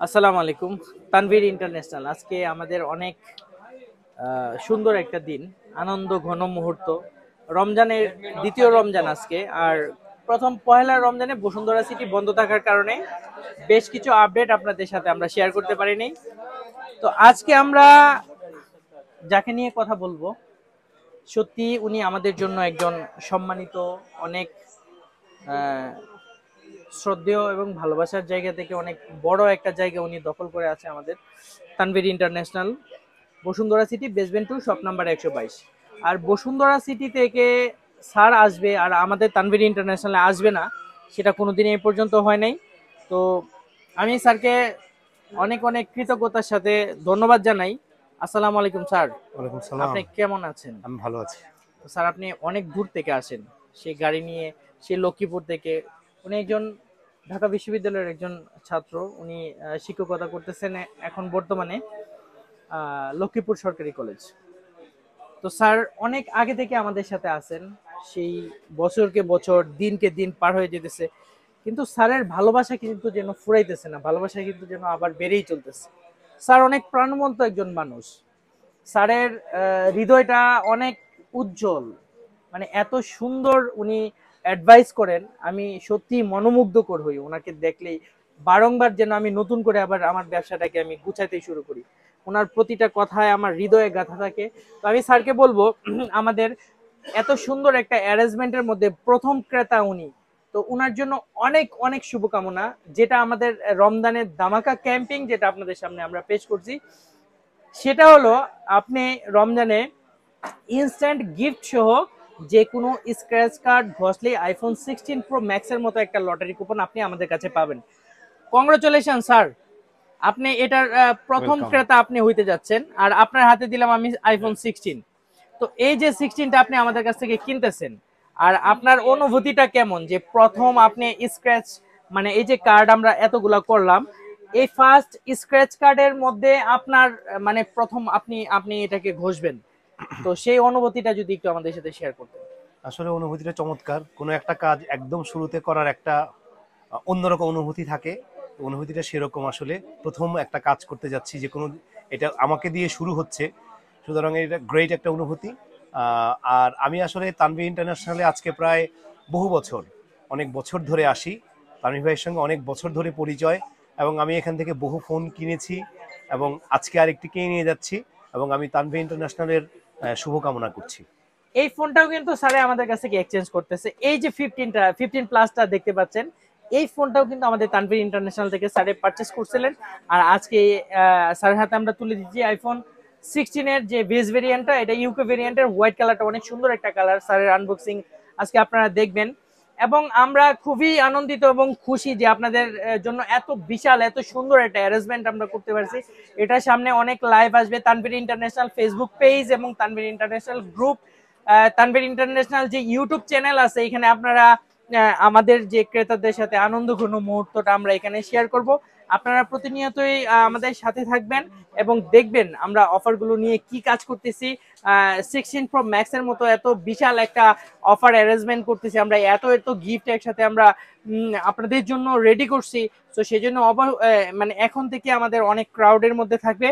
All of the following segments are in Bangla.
আসসালামু আলাইকুম। তানভীর ইন্টারন্যাশনাল আজকে আমাদের অনেক সুন্দর একটা দিন, আনন্দ ঘন মুহূর্ত। রমজানের দ্বিতীয় রমজান আজকে, আর প্রথম পহেলা রমজানে বসুন্ধরা সিটি বন্ধ থাকার কারণে বেশ কিছু আপডেট আপনাদের সাথে আমরা শেয়ার করতে পারিনি। তো আজকে আমরা যাকে নিয়ে কথা বলবো, সত্যি উনি আমাদের জন্য একজন সম্মানিত, অনেক আহ, শ্রদ্ধেয় এবং ভালোবাসার জায়গা থেকে অনেক বড় একটা জায়গা উনি দখল করে আছে আমাদের Tanvir international, Bashundhara city basement 2 shop number 122। আর বসুন্ধরা সিটি থেকে স্যার আসবে আর আমাদের তানভীর ইন্টারন্যাশনালে আসবে না, সেটা কোনোদিন এই পর্যন্ত হয় নাই। তো আমি স্যারকে অনেক অনেক কৃতজ্ঞতার সাথে ধন্যবাদ জানাই। আসসালামু আলাইকুম স্যার। ওয়ালাইকুম সালাম। আপনি কেমন আছেন? আমি ভালো আছি। তো স্যার, আপনি অনেক দূর থেকে আসেন, সেই গাড়ি নিয়ে, সেই লক্ষ্মীপুর থেকে। উনি একজন ঢাকা বিশ্ববিদ্যালয়ের একজন ছাত্র, উনি শিক্ষকতা করতেছেন এখন বর্তমানে লক্ষ্মীপুর সরকারি কলেজ। তো স্যার অনেক আগে থেকে আমাদের সাথে আছেন, সেই বছরকে বছর দিনকে দিন পার হয়ে যেতেছে, কিন্তু স্যারের ভালোবাসা কিন্তু যেন ফুরাইতেছে না, ভালোবাসা কিন্তু যেন আবার বেড়েই চলতেছে। স্যার অনেক প্রাণবন্ত একজন মানুষ। স্যারের হৃদয়টা অনেক উজ্জ্বল, মানে এত সুন্দর উনি অ্যাডভাইস করেন, আমি সত্যি মনোমুগ্ধকর হই ওনাকে দেখলেই। বারংবার যেন আমি নতুন করে আবার আমার ব্যবসাটাকে আমি গুছাইতে শুরু করি, ওনার প্রতিটা কথায় আমার হৃদয়ে গাঁথা থাকে। তো আমি স্যারকে বলবো, আমাদের এত সুন্দর একটা অ্যারেঞ্জমেন্টের মধ্যে প্রথম ক্রেতা উনি, তো ওনার জন্য অনেক অনেক শুভকামনা। যেটা আমাদের রমজানের দামাকা ক্যাম্পিং, যেটা আপনাদের সামনে আমরা পেশ করছি, সেটা হলো আপনি রমজানে ইনস্ট্যান্ট গিফট সহ যে কোনো স্ক্র্যাচ কার্ড ঘষলে আইফোন 16 প্রো ম্যাক্সের মতো একটা লটারি কুপন আপনি আমাদের কাছে পাবেন। কংগ্রাচুলেশন স্যার, আপনি এটার প্রথম ওয়েলকাম। ক্রেতা আপনি হইতে যাচ্ছেন, আর আপনার হাতে দিলাম আমি আইফোন 16। তো এই যে 16টা আপনি আমাদের কাছ থেকে কিনতেছেন, আর আপনার অনুভূতিটা কেমন যে প্রথম আপনি স্ক্র্যাচ, মানে এই যে কার্ড আমরা এতগুলা করলাম, এই ফার্স্ট স্ক্র্যাচ কার্ডের মধ্যে আপনার মানে প্রথম আপনি আপনি এটাকে ঘষবেন, তো সেই অনুভূতিটা যদি একটু আমাদের সাথে শেয়ার করতেন। আসলে অনুভূতিটা চমৎকার। কোনো একটা কাজ একদম শুরুতে করার একটা অন্যরকম অনুভূতি থাকে। তো অনুভূতিটা সেরকম। আসলে প্রথম একটা কাজ করতে যাচ্ছি, যে কোনো, এটা আমাকে দিয়ে শুরু হচ্ছে, সুতরাং এটা গ্রেট একটা অনুভূতি। আর আমি আসলে তানভীর ইন্টারন্যাশনালে আজকে প্রায় বহু বছর, অনেক বছর ধরে আসি। তানভীর ভাইয়ের সঙ্গে অনেক বছর ধরে পরিচয়, এবং আমি এখান থেকে বহু ফোন কিনেছি, এবং আজকে আরেকটি কিনে নিয়ে যাচ্ছি, এবং আমি তানভীর ইন্টারন্যাশনালের শুভকামনা করছি। এই ফোনটাও কিন্তু স্যারে আমাদের কাছ থেকে এক্সচেঞ্জ করতেছে, এই যে 15 প্লাসটা দেখতে পাচ্ছেন, এই ফোনটাও কিন্তু আমাদের তানভীর ইন্টারন্যাশনাল থেকে স্যারে পারচেস করছিলেন। আর আজকে স্যারের হাতে আমরা তুলে দিচ্ছি আইফোন 16 এর যে বেস ভেরিয়েন্টটা, এটা ইউকে ভেরিয়েন্টের, হোয়াইট কালারটা অনেক সুন্দর একটা কালার। স্যারের আনবক্সিং আজকে আপনারা দেখবেন, এবং আমরা খুবই আনন্দিত এবং খুশি যে আপনাদের জন্য এত বিশাল এত সুন্দর একটা অ্যারেঞ্জমেন্ট আমরা করতে পারছি। এটার সামনে অনেক লাইভ আসবে, তানভীর ইন্টারন্যাশনাল ফেসবুক পেজ এবং Tanvir international group, Tanvir international যে ইউটিউব চ্যানেল আছে, এখানে আপনারা আমাদের যে ক্রেতাদের সাথে আনন্দ ঘন মুহূর্তটা আমরা এখানে শেয়ার করব। আপনারা প্রতিনিয়তই আমাদের সাথে থাকবেন এবং দেখবেন আমরা অফারগুলো নিয়ে কি কাজ করতেছি। 16 প্রো ম্যাক্স এর মতো এত বিশাল একটা অফার অ্যারেঞ্জমেন্ট করতেছি আমরা, এত এত গিফট একসাথে আমরা আপনাদের জন্য রেডি করছি। তো সেই জন্য মানে এখন থেকে আমাদের অনেক ক্রাউডের মধ্যে থাকবে।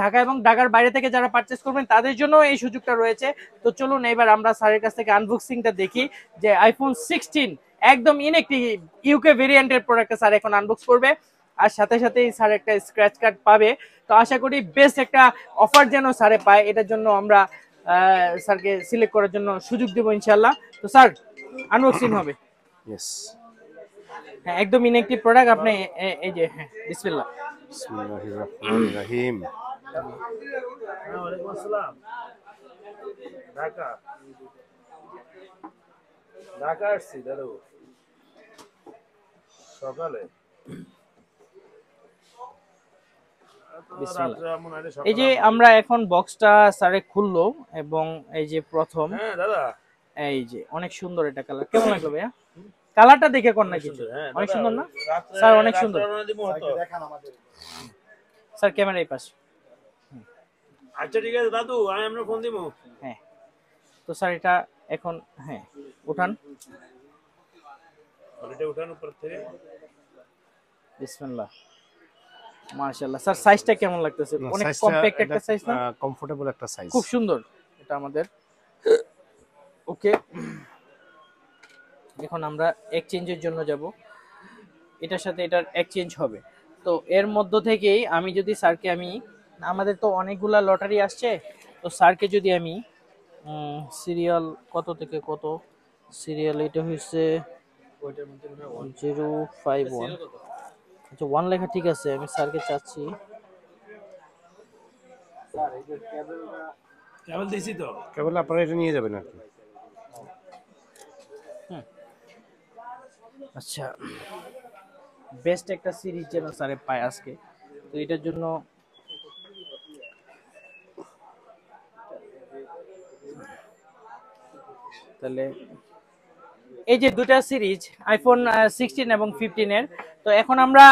ঢাকা এবং ঢাকার বাইরে থেকে যারা পারচেস করবেন তাদের জন্য এই সুযোগটা রয়েছে। তো চলুন এবার আমরা স্যারের কাছ থেকে আনবক্সিংটা দেখি, যে আইফোন 16 একদম একটি ইউকে ভেরিয়েন্টের প্রোডাক্ট স্যার এখন আনবক্স করবে, আর সাথে সাথেই স্যার একটা স্ক্র্যাচ কার্ড পাবে। তো আশা করি বেস্ট একটা অফার যেন স্যারে পায়, এটার জন্য আমরা স্যারকে সিলেক্ট করার জন্য সুযোগ দেবো ইনশাল্লাহ। তো স্যার, আনবক্সিং হবে। ইয়েস। হ্যাঁ, একদম একটি প্রোডাক্ট আপনি এই যে, হ্যাঁ, বিসমিল্লাহ। বিসমিল্লাহির রহমানির রহিম। ওয়ালাইকুম আসসালাম। ঢাকা ঢাকা আসছি দাদু সকালে। বিসমিল্লাহ। রাত্রে মনে হয় এই সকালে যে আমাদের। আমরা এখন বক্সটা স্যারে খুললো, এবং এই যে প্রথম, হ্যাঁ দাদা, এই যে অনেক সুন্দর এটা কালার, কেমন লাগলো ভাইয়া? কালারটা দেখে কোন না অনেক কিছু, সুন্দর। হ্যাঁ অনেক দাদা, সুন্দর ওই না রাত্রে স্যার? অনেক রাত্রে সুন্দর রওনা দিব হতো। স্যার, ক্যামেরা এই পাশে। আচ্ছা ঠিক আছে দাদু, আমি আপনার ফোন দিব। হ্যাঁ, তো স্যার এটা এখন, হ্যাঁ, উঠান। এটা উঠান উপর থেকে। বিসমিল্লাহ। মাশাআল্লাহ স্যার, সাইজটা কেমন লাগতেছে? অনেক কম্প্যাক্ট একটা সাইজ না? কমফোর্টেবল একটা সাইজ, খুব সুন্দর এটা আমাদের। ওকে, এখন আমরা এক্সচেঞ্জের জন্য যাব, এটার সাথে এটার এক্সচেঞ্জ হবে। তো এর মধ্য থেকেই আমি যদি স্যারকে আমি, আমাদের তো অনেকগুলা লটারি আসছে, তো স্যারকে যদি আমি সিরিয়াল কত থেকে কত, সিরিয়াল এটা হচ্ছে 051, আচ্ছা 1 লেখা ঠিক আছে, আমি স্যারকে চাচ্ছি কেবল দিছি তো। কেবল আপনারা এটা নিয়ে যাবেন আর কি। আচ্ছা বেস্ট একটা সিরিজ যেন স্যারে পায় আজকে, তো এটার জন্য তাহলে এই যে দুটা সিরিজ আইফোন 16 এবং 15 এর, তো এখন আমরা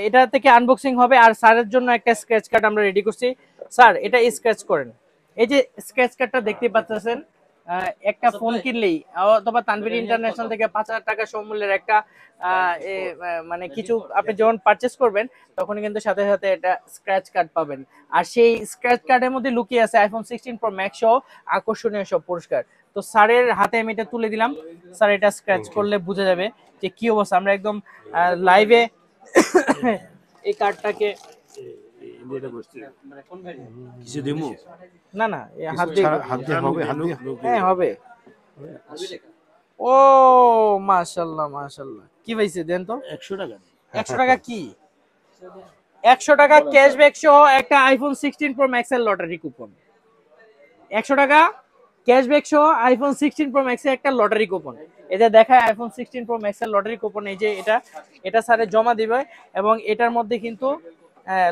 এটা থেকে আনবক্সিং হবে আর স্যারের জন্য একটা স্ক্র্যাচ কার্ড আমরা রেডি করছি। স্যার এটা স্ক্র্যাচ করেন, এই যে স্ক্র্যাচ কার্ডটা দেখতে পাচ্ছেন, একটা ফোন কিনলেই অথবা তানভীর ইন্টারন্যাশনাল থেকে 5,000 টাকা সমমূল্যের একটা মানে কিছু আপনি যখন পারচেস করবেন তখন কিন্তু সাথে সাথে এটা স্ক্র্যাচ কার্ড পাবেন, আর সেই স্ক্র্যাচ কার্ডের মধ্যে লুকিয়ে আছে আইফোন 16 প্রো ম্যাক্স সহ আকর্ষণীয় সব পুরস্কার। তো স্যারের হাতে আমি এটা তুলে দিলাম, স্যার এটা স্ক্র্যাচ করলে বোঝা যাবে যে কি অবস্থা। আমরা একদম লাইভে এই কার্ডটাকে কিছু দিমু না না হাত দিয়ে হাত দিয়ে হবে, হাত দিয়ে হ্যাঁ হবে। ও মাশাআল্লাহ মাশাআল্লাহ, কি পাইছে দেন তো? 100 টাকা। 100 টাকা কি? 100 টাকা ক্যাশব্যাক সহ একটা আইফোন 16 প্রো ম্যাক্স এর লটারি কুপন। 100 টাকা ক্যাশব্যাক সহ আইফোন 16 প্রো ম্যাক্স এর একটা লটারি কুপন। এই যে দেখায় আইফোন 16 প্রো ম্যাক্স এর লটারি কুপন, এই যে এটা স্যারে জমা দিবে এবং এটার মধ্যে কিন্তু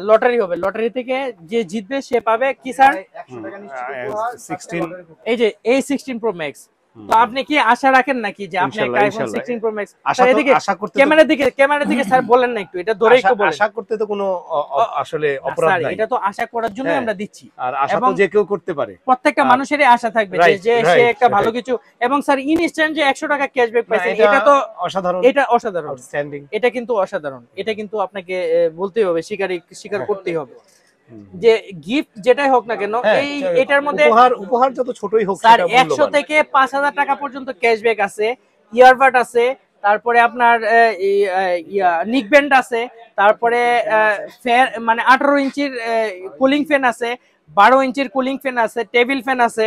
লটারি হবে, লটারি থেকে যে জিতবে সে পাবে কি স্যার? 16 এই যে এই 16 প্রো ম্যাক্স। তো আপনি কি আশা রাখেন নাকি যে আপনি একটা আইফোন 16 প্রো ম্যাক্স? আশা করতে ক্যামেরার দিকে স্যার বলেন না একটু, এটা ধরে একটু বলেন। আশা করতে তো কোনো আসলে অপরাধ স্যার নাই, এটা তো আশা করার জন্যই আমরা দিচ্ছি, আর আশা তো যে কেউ করতে পারে, প্রত্যেকটা মানুষেরই আশা থাকবে যে সে একটা ভালো কিছু, এবং স্যার ইনস্ট্যান্ট যে 100 টাকা ক্যাশব্যাক পাইছে এটা তো অসাধারণ, এটা অসাধারণ, আউটস্ট্যান্ডিং, এটা কিন্তু অসাধারণ, এটা কিন্তু আপনাকে বলতেই হবে, স্বীকার করতেই হবে যে গিফট যেটাই হোক না কেন এই এটার মধ্যে উপহার যত ছোটই হোক স্যার 100 থেকে 5,000 টাকা পর্যন্ত ক্যাশব্যাক আছে, ইয়ারবাড আছে, তারপরে আপনার নিকব্যান্ড আছে, তারপরে ফ্যান মানে 18 ইঞ্চির কুলিং ফ্যান আছে, 12 ইঞ্চির কুলিং ফ্যান আছে, টেবিল ফ্যান আছে,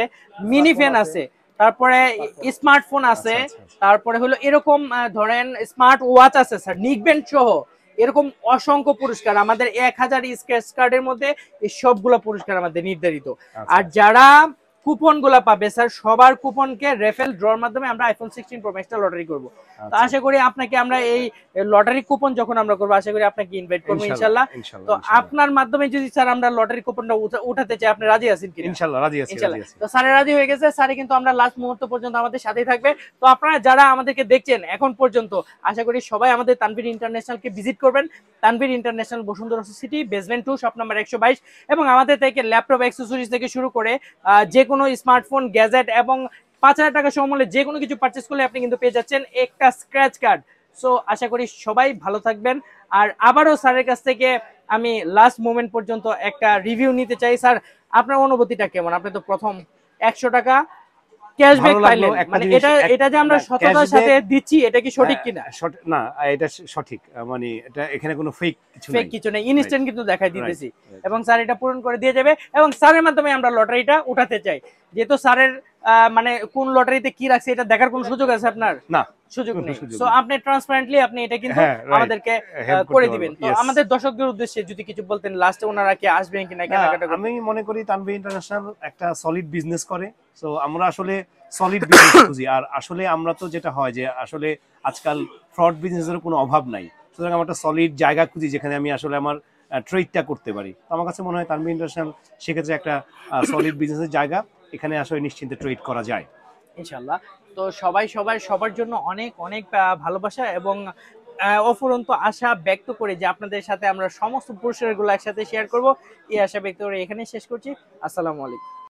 মিনি ফ্যান আছে, তারপরে স্মার্টফোন আছে, তারপরে হলো এরকম ধরেন স্মার্ট ওয়াচ আছে স্যার, নিকব্যান্ড সহ এরকম অসংখ্য পুরস্কার আমাদের 1000 স্ক্র্যাচ কার্ডের মধ্যে এই সবগুলো পুরস্কার আমাদের নির্ধারিত। আর যারা কুপন গুলা পাবে স্যার সবার কুপনকে রেফেল ড্রর মাধ্যমে আমরা আইফোন 16 প্রো ম্যাক্সটা লটারি করব। তো আশা করি আপনাকে আমরা এই লটারি কুপন যখন আমরা করব আশা করি আপনাকে ইনভাইট করব ইনশাআল্লাহ। তো আপনার মাধ্যমে যদি স্যার আমরা লটারি কুপনটা উঠাতে চাই, আপনি রাজি আছেন কি? ইনশাআল্লাহ রাজি আছি। তো স্যার রাজি হয়ে গেছে, স্যার কিন্তু আমরা লাস্ট মুহূর্ত পর্যন্ত আমাদের সাথেই থাকবে। তো আপনারা যারা আমাদেরকে দেখছেন এখন পর্যন্ত আশা করি সবাই আমাদের তানভীর ইন্টারন্যাশনালকে ভিজিট করবেন। Tanvir international Bashundhara city basement 2 shop number 122, এবং আমাদের থেকে ল্যাপটপ অ্যাক্সেসরিজ থেকে শুরু করে যে কোনো স্মার্টফোন গ্যাজেট এবং 5,000 টাকা সমমূল্যে যে কোনো কিছু পারচেজ করলে আপনি কিন্তু পেয়ে যাচ্ছেন একটা স্ক্র্যাচ কার্ড। সো আশা করি সবাই ভালো থাকবেন। আর আবারও স্যারের কাছ থেকে আমি লাস্ট মোমেন্ট পর্যন্ত একটা রিভিউ নিতে চাই। স্যার আপনার অনুভূতিটা কেমন? আপনি তো প্রথম 100 টাকা ক্যাশব্যাক পাইলেন, মানে এটা যে আমরা সততার সাথে দিচ্ছি এটা কি সঠিক কিনা? না এটা সঠিক, মানে এটা এখানে কোনো ফেক কিছু নেই, ইনস্ট্যান্ট কিন্তু দেখাই দিতেছি, এবং স্যার এটা পূরণ করে দিয়ে যাবে, এবং স্যারের মাধ্যমে আমরা লটারিটা উঠাতে চাই। যেহেতু স্যারের মানে কোন লটারিতে কি রাখছে এটা দেখার কোন সুযোগ আছে আপনার? না, সুযোগ নেই। সো আপনি ট্রান্সপারেন্টলি আপনি এটা কিন্তু আমাদেরকে করে দিবেন। তো আমাদের দর্শকদের উদ্দেশ্যে যদি কিছু বলতেন লাস্টে, ওনারা কি আসবেন কিনা কেনাকাটা? আমি মনে করি তানভীর ইন্টারন্যাশনাল একটা সলিড বিজনেস করে। সো আমরা আসলে সলিড বিজনেস খুঁজি, আর আসলে আমরা তো যেটা হয় যে আসলে আজকাল ফ্রড বিজনেসের কোনো অভাব নাই, সুতরাং আমরা একটা সলিড জায়গা খুঁজি যেখানে আমি আসলে আমার ট্রেডটা করতে পারি। তো আমার কাছে মনে হয় তানভীর ইন্টারন্যাশনাল সেক্ষেত্রে একটা সলিড বিজনেসের জায়গা, এখানে আসলে নিশ্চিন্তে ট্রেড করা যায় ইনশাআল্লাহ। তো সবার জন্য অনেক অনেক ভালোবাসা এবং অফুরন্ত আশা ব্যক্ত করে যে আপনাদের সাথে আমরা সমস্ত পুরস্কারগুলো একসাথে শেয়ার করব, এই আশা ব্যক্ত করে এখানে শেষ করছি। আসসালামু আলাইকুম।